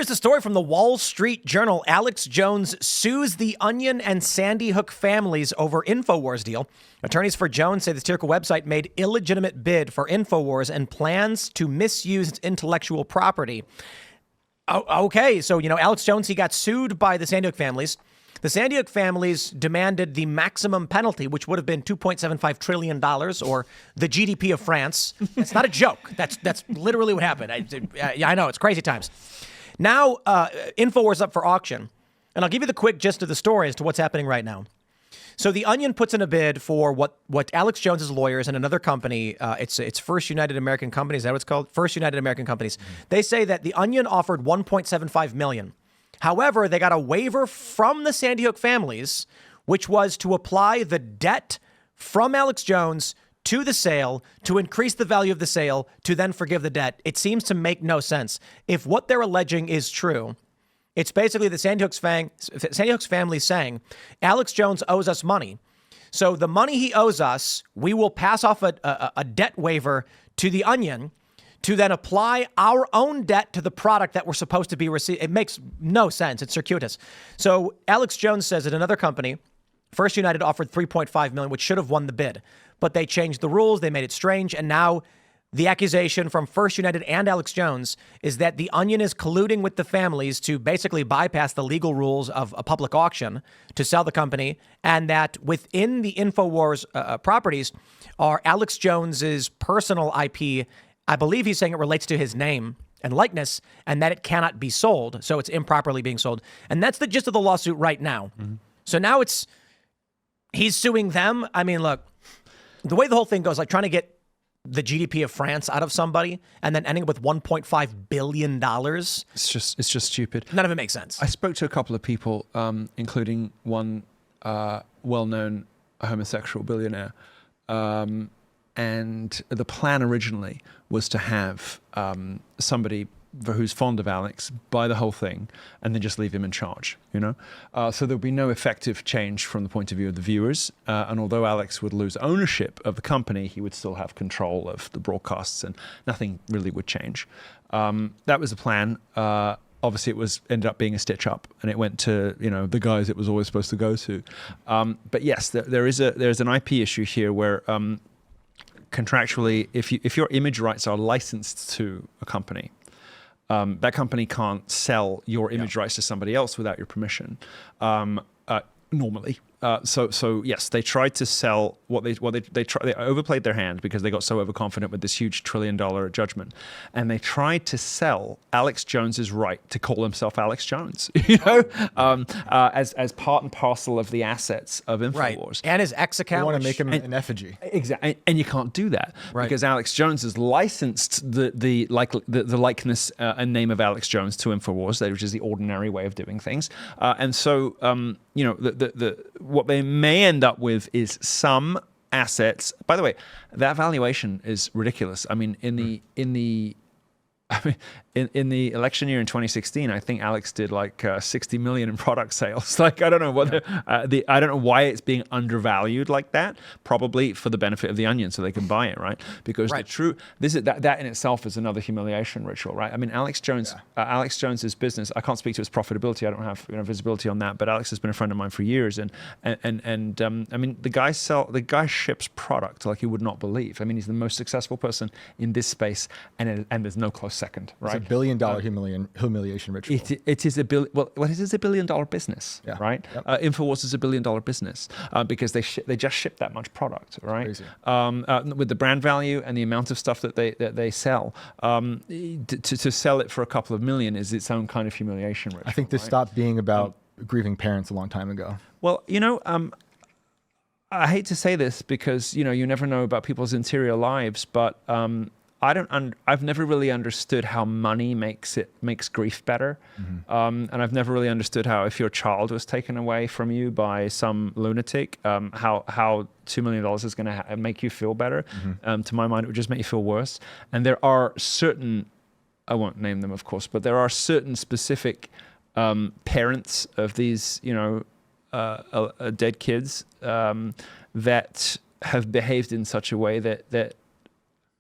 Here's the story from the Wall Street Journal. Alex Jones sues the Onion and Sandy Hook families over InfoWars deal. Attorneys for Jones say the satirical website made illegitimate bid for InfoWars and plans to misuse its intellectual property. Okay, so, Alex Jones, he got sued by the Sandy Hook families. The Sandy Hook families demanded the maximum penalty, which would have been $2.75 trillion, or the GDP of France. It's not a joke. That's literally what happened. I know, it's crazy times. Now, InfoWars is up for auction, and I'll give you the quick gist of the story as to what's happening right now. So the Onion puts in a bid for what Alex Jones's lawyers and another company, it's First United American Companies, is that what it's called? First United American Companies. They say that the Onion offered $1.75 million. However, they got a waiver from the Sandy Hook families, which was to apply the debt from Alex Jones to the sale, to increase the value of the sale, to then forgive the debt. It seems to make no sense. If what they're alleging is true, it's basically the Sandy Hook's family saying, Alex Jones owes us money. So the money he owes us, we will pass off a debt waiver to the Onion to then apply our own debt to the product that we're supposed to be receiving. It makes no sense. It's circuitous. So Alex Jones says that another company, First United, offered $3.5 million, which should have won the bid. But they changed the rules. They made it strange. And now the accusation from First United and Alex Jones is that the Onion is colluding with the families to basically bypass the legal rules of a public auction to sell the company, and that within the InfoWars properties are Alex Jones's personal IP. I believe he's saying it relates to his name and likeness, and that it cannot be sold. So it's improperly being sold. And that's the gist of the lawsuit right now. Mm-hmm. So now he's suing them. I mean, look, the way the whole thing goes, like trying to get the GDP of France out of somebody and then ending up with $1.5 billion. It's just stupid. None of it makes sense. I spoke to a couple of people, including one well-known homosexual billionaire. And the plan originally was to have somebody who's fond of Alex buy the whole thing and then just leave him in charge, So there'll be no effective change from the point of view of the viewers. And although Alex would lose ownership of the company, he would still have control of the broadcasts and nothing really would change. That was the plan. Obviously, it ended up being a stitch up, and it went to the guys it was always supposed to go to. But yes, there's an IP issue here where contractually, if your image rights are licensed to a company, that company can't sell your image rights to somebody else without your permission, normally. So yes, they tried to sell they overplayed their hand because they got so overconfident with this huge $1 trillion judgment, and they tried to sell Alex Jones's right to call himself Alex Jones, as part and parcel of the assets of InfoWars, right. And his X account. You want to make him an effigy, exactly, and you can't do that because Alex Jones has licensed the likeness and name of Alex Jones to InfoWars, which is the ordinary way of doing things, and so what they may end up with is some assets. By the way, that valuation is ridiculous. I mean, in the election year in 2016, I think Alex did like 60 million in product sales. Like, I don't know what I don't know why it's being undervalued like that. Probably for the benefit of the Onion, so they can buy it, right? Because that in itself is another humiliation ritual, right? I mean, Alex Jones's business. I can't speak to his profitability. I don't have visibility on that. But Alex has been a friend of mine for years, and I mean, the guy ships product like you would not believe. I mean, he's the most successful person in this space, and there's no close second, right? It's a $1 billion humiliation ritual. It is a billion. Well, it is a $1 billion business, right? Yep. InfoWars is a $1 billion business because they just ship that much product, right? Crazy. With the brand value and the amount of stuff that they sell, to sell it for a couple of million is its own kind of humiliation ritual. I think this stopped being about grieving parents a long time ago. Well, I hate to say this because you never know about people's interior lives, but I've never really understood how money makes grief better, and I've never really understood how if your child was taken away from you by some lunatic, how $2 million is going to make you feel better. To my mind, it would just make you feel worse. And there are certain, I won't name them, of course, but there are certain specific parents of these, dead kids that have behaved in such a way that.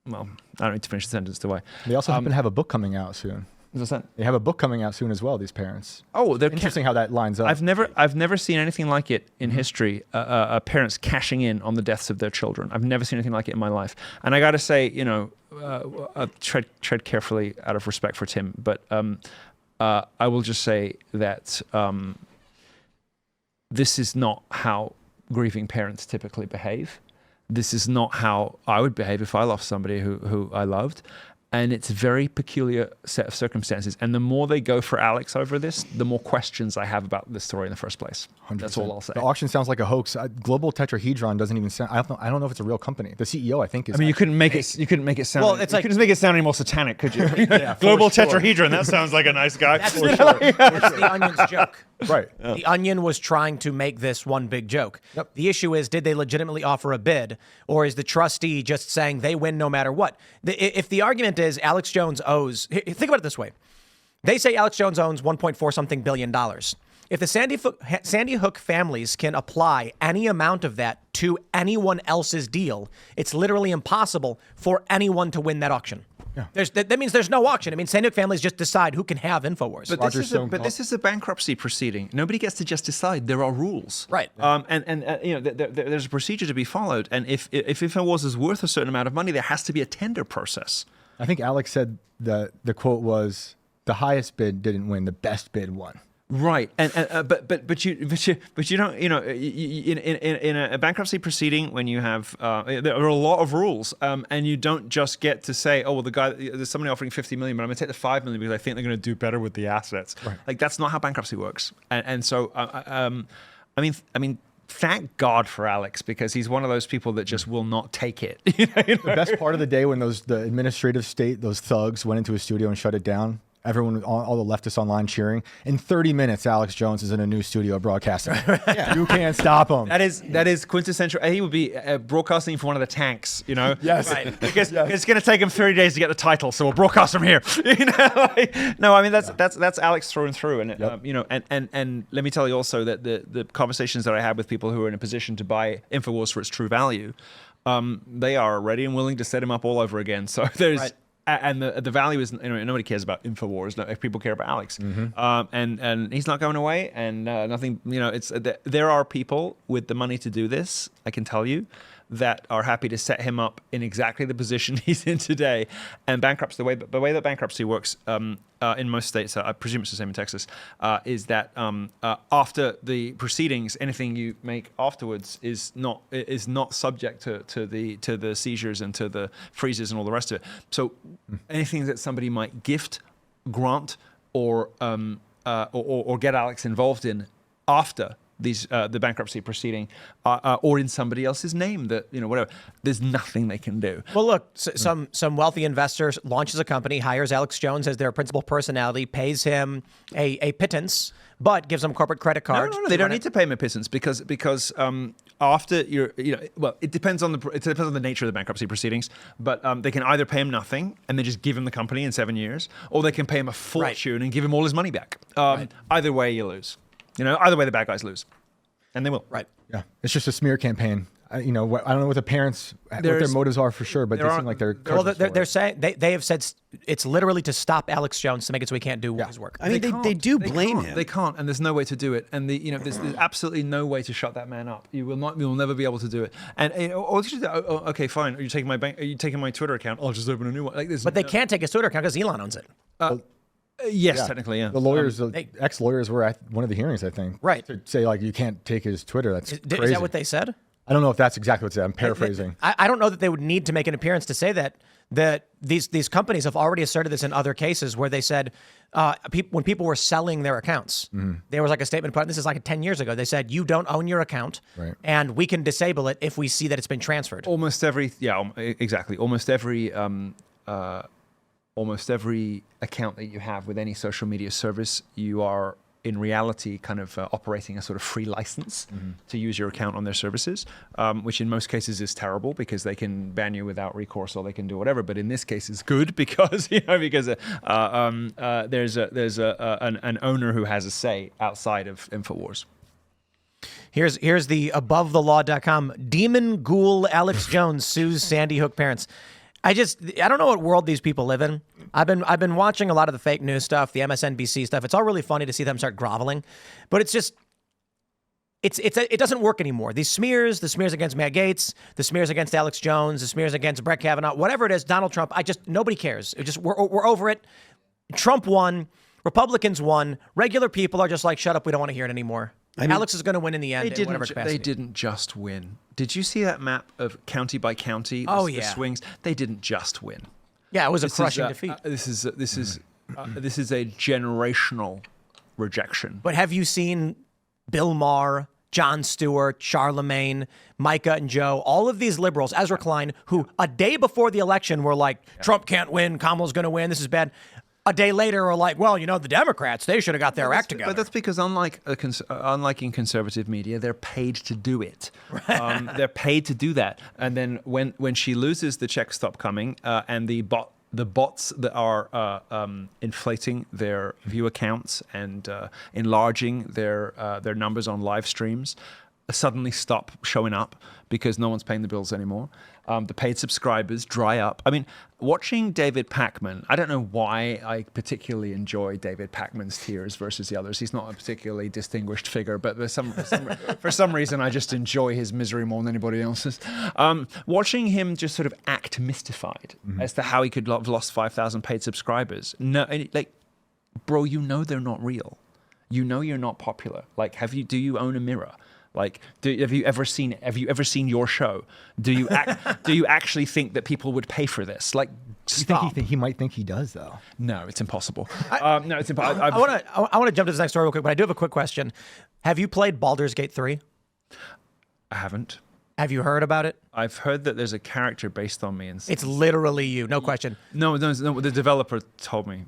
Well, I don't need to finish the sentence, do I? They also happen to have a book coming out soon. What's that? They have a book coming out soon as well. These parents. Oh, they're Interesting how that lines up. I've never seen anything like it in history. Parents cashing in on the deaths of their children. I've never seen anything like it in my life. And I got to say, tread carefully out of respect for Tim, but I will just say that this is not how grieving parents typically behave. This is not how I would behave if I lost somebody who I loved. And it's a very peculiar set of circumstances. And the more they go for Alex over this, the more questions I have about this story in the first place. 100%. That's all I'll say. The auction sounds like a hoax. Global Tetrahedron doesn't even sound. I don't know if it's a real company. The CEO, I think, is. I mean, you couldn't make it. You couldn't make it sound. Well, it's you like, couldn't make it sound any more satanic, could you? Yeah, Global for sure. Tetrahedron. That sounds like a nice guy. that's the Onion's joke. Right. The Onion was trying to make this one big joke. Yep. The issue is, did they legitimately offer a bid, or is the trustee just saying they win no matter what? If the argument is Alex Jones owes, think about it this way. They say Alex Jones owns $1.4 something billion. If the Sandy Hook families can apply any amount of that to anyone else's deal, it's literally impossible for anyone to win that auction. Yeah. That means there's no auction. I mean, Sandy Hook families just decide who can have InfoWars. But this is a bankruptcy proceeding. Nobody gets to just decide. There are rules, Right. There's a procedure to be followed. And if InfoWars is worth a certain amount of money, there has to be a tender process. I think Alex said the quote was, "The highest bid didn't win. The best bid won." Right, but you don't, in a bankruptcy proceeding, when you have there are a lot of rules, and you don't just get to say, oh well, there's somebody offering 50 million, but I'm going to take the 5 million because I think they're going to do better with the assets. Right. Like that's not how bankruptcy works, and so I mean. Thank God for Alex, because he's one of those people that just will not take it. The best part of the day when the administrative state, those thugs went into his studio and shut it down. Everyone, all the leftists online cheering. In 30 minutes, Alex Jones is in a new studio broadcasting. Yeah. You can't stop him. That is quintessential. He would be broadcasting from one of the tanks, Yes. Right. Because it's going to take him 30 days to get the title, so we'll broadcast from here. No, I mean that's Alex through and through, and Yep. and let me tell you also that the conversations that I have with people who are in a position to buy InfoWars for its true value, they are ready and willing to set him up all over again. So there's. Right. And the value is, nobody cares about InfoWars. No, people care about Alex, and he's not going away. And nothing, there are people with the money to do this. I can tell you, that are happy to set him up in exactly the position he's in today. And bankruptcy, the way that bankruptcy works in most states, I presume it's the same in Texas, is that after the proceedings, anything you make afterwards is not subject to the seizures and to the freezes and all the rest of it. So anything that somebody might gift, grant, or get Alex involved in after the bankruptcy proceeding, or in somebody else's name, that whatever, there's nothing they can do. Well, look, some wealthy investor launches a company, hires Alex Jones as their principal personality, pays him a pittance, but gives him a corporate credit card. No, they don't need to pay him a pittance because after it depends on the nature of the bankruptcy proceedings, but they can either pay him nothing and then just give him the company in 7 years, or they can pay him a fortune and give him all his money back. Either way, you lose. Either way, the bad guys lose, and they will. Right. Yeah, it's just a smear campaign. I don't know what the parents, what their motives are for sure, but they seem like they're. Well, they're saying they have said it's literally to stop Alex Jones, to make it so he can't do his work. I mean, they do blame him. They can't, and there's no way to do it. And there's absolutely no way to shut that man up. You will never be able to do it. And okay, fine. Are you taking my bank? Are you taking my Twitter account? I'll just open a new one. Like this. But they can't take his Twitter account because Elon owns it. Yes, technically, yeah. The lawyers, ex-lawyers were at one of the hearings, I think. Right. To say, you can't take his Twitter. That's crazy. Is that what they said? I don't know if that's exactly what they said. I'm paraphrasing. I don't know that they would need to make an appearance to say that these companies have already asserted this in other cases where they said when people were selling their accounts, there was a statement put, this is 10 years ago. They said, you don't own your account, and we can disable it if we see that it's been transferred. Almost every account that you have with any social media service, you are in reality kind of operating a sort of free license to use your account on their services, which in most cases is terrible because they can ban you without recourse or they can do whatever. But in this case, it's good because there's an owner who has a say outside of InfoWars. Here's the abovethelaw.com demon ghoul Alex Jones sues Sandy Hook parents. I don't know what world these people live in. I've been watching a lot of the fake news stuff, the MSNBC stuff. It's all really funny to see them start groveling, but it's just it doesn't work anymore. The smears against Matt Gaetz, the smears against Alex Jones, the smears against Brett Kavanaugh, whatever it is, Donald Trump. Nobody cares. We're over it. Trump won. Republicans won. Regular people are just like, shut up. We don't want to hear it anymore. Alex is going to win in the end. They didn't just win. Did you see that map of county by county? The swings. They didn't just win. Yeah, it was a crushing defeat. This is a generational rejection. But have you seen Bill Maher, Jon Stewart, Charlemagne, Micah and Joe, all of these liberals, Ezra Klein, who a day before the election were like, Trump can't win, Kamala's going to win, this is bad. A day later are like, well, the Democrats, they should have got their act together. But that's because unlike in conservative media, they're paid to do it. They're paid to do that. And then when she loses, the checks stop coming, and the bots that are inflating their view accounts and enlarging their numbers on live streams suddenly stop showing up because no one's paying the bills anymore. The paid subscribers dry up. I mean, watching David Pakman, I don't know why I particularly enjoy David Pakman's tiers versus the others. He's not a particularly distinguished figure, but for some reason, I just enjoy his misery more than anybody else's. Watching him just sort of act mystified as to how he could have lost 5,000 paid subscribers. No, bro, they're not real. You're not popular. Like, do you own a mirror? Like, have you ever seen your show? Do you actually think that people would pay for this? Like, stop. He might think he does, though. No, it's impossible. No, it's impossible. I want to jump to this next story real quick, but I do have a quick question. Have you played Baldur's Gate 3? I haven't. Have you heard about it? I've heard that there's a character based on me. It's literally you, no question. No, the developer told me.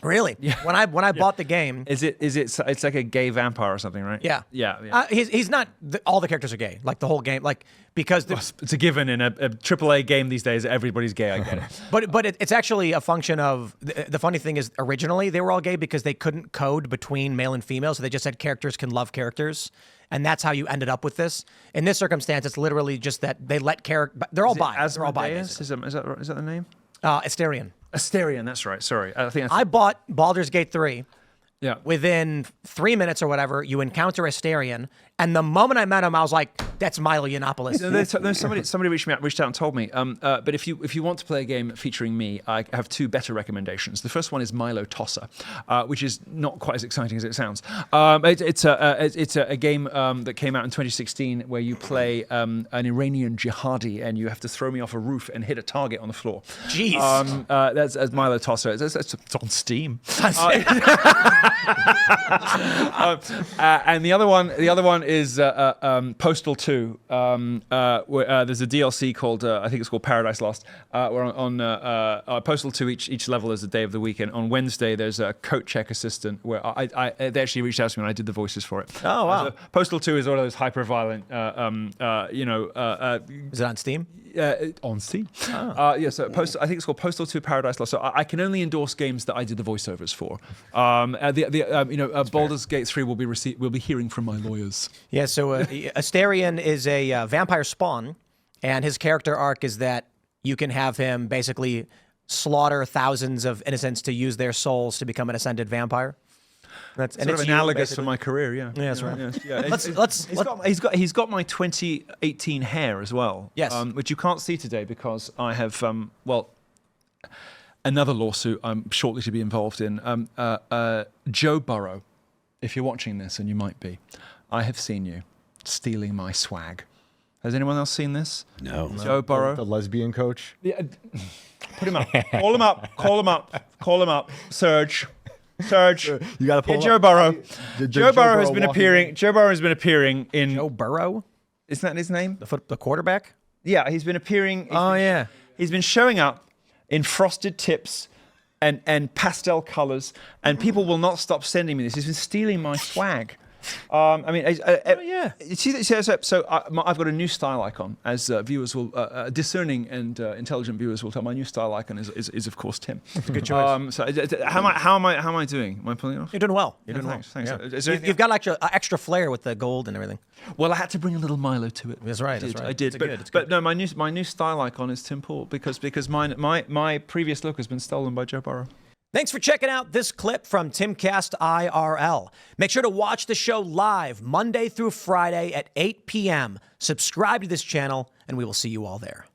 Really? Yeah. When I bought the game, it's like a gay vampire or something, right? Yeah. Yeah. He's not. All the characters are gay. Like the whole game. Like because it's a given in a AAA game these days. Everybody's gay. I get it. But it's actually a function of the funny thing is originally they were all gay because they couldn't code between male and female, so they just said characters can love characters, and that's how you ended up with this. In this circumstance, it's literally just that they let they're all bi. They're all bi. Is that the name? Asterion. Asterion, that's right. Sorry. I bought Baldur's Gate 3. Yeah. Within 3 minutes or whatever, you encounter Asterion, and the moment I met him, I was like, "That's Milo Yiannopoulos." Somebody reached out and told me. But if you want to play a game featuring me, I have two better recommendations. The first one is Milo Tosser, which is not quite as exciting as it sounds. It's a game that came out in 2016 where you play an Iranian jihadi and you have to throw me off a roof and hit a target on the floor. Jeez. That's Milo Tosser. It's on Steam. And the other one is Postal 2. Where, there's a DLC called I think it's called Paradise Lost. Where on Postal 2 each level is a day of the week, and on Wednesday there's a coat check assistant where they actually reached out to me and I did the voices for it. Oh wow! So Postal 2 is one of those hyper violent. Is it on Steam? On Steam. Oh. Yeah, so I think it's called Postal 2 Paradise Lost. So I can only endorse games that I did the voiceovers for. Baldur's Gate 3 will be hearing from my lawyers. Yeah, so Asterion is a vampire spawn, and his character arc is that you can have him basically slaughter thousands of innocents to use their souls to become an ascended vampire. That's sort of analogous for my career, yeah. Yeah, that's right. Yeah. He's got my 2018 hair as well. Yes. Which you can't see today because I have another lawsuit I'm shortly to be involved in. Joe Burrow, if you're watching this, and you might be, I have seen you stealing my swag. Has anyone else seen this? No. Joe Burrow, The lesbian coach. Yeah. Put him up. Call him up. Call him up. Call him up. Serge, You got to pull Joe Burrow. Joe Burrow has been appearing. appearing in. Joe Burrow? Isn't that his name? The quarterback? Yeah, he's been appearing. Yeah. He's been showing up in frosted tips and pastel colors, and people will not stop sending me this. He's been stealing my swag. I mean, yeah. So I've got a new style icon, as viewers will, discerning and intelligent viewers will tell. My new style icon is of course Tim. Good choice. So how am I doing? Am I pulling it off? You're doing well. You're doing Thanks. well. Yeah. Is there anything You've got extra flair with the gold and everything. Well, I had to bring a little Milo to it. That's right. I did. But no, my new style icon is Tim Pool because my previous look has been stolen by Joe Burrow. Thanks for checking out this clip from Timcast IRL. Make sure to watch the show live Monday through Friday at 8 p.m. Subscribe to this channel, and we will see you all there.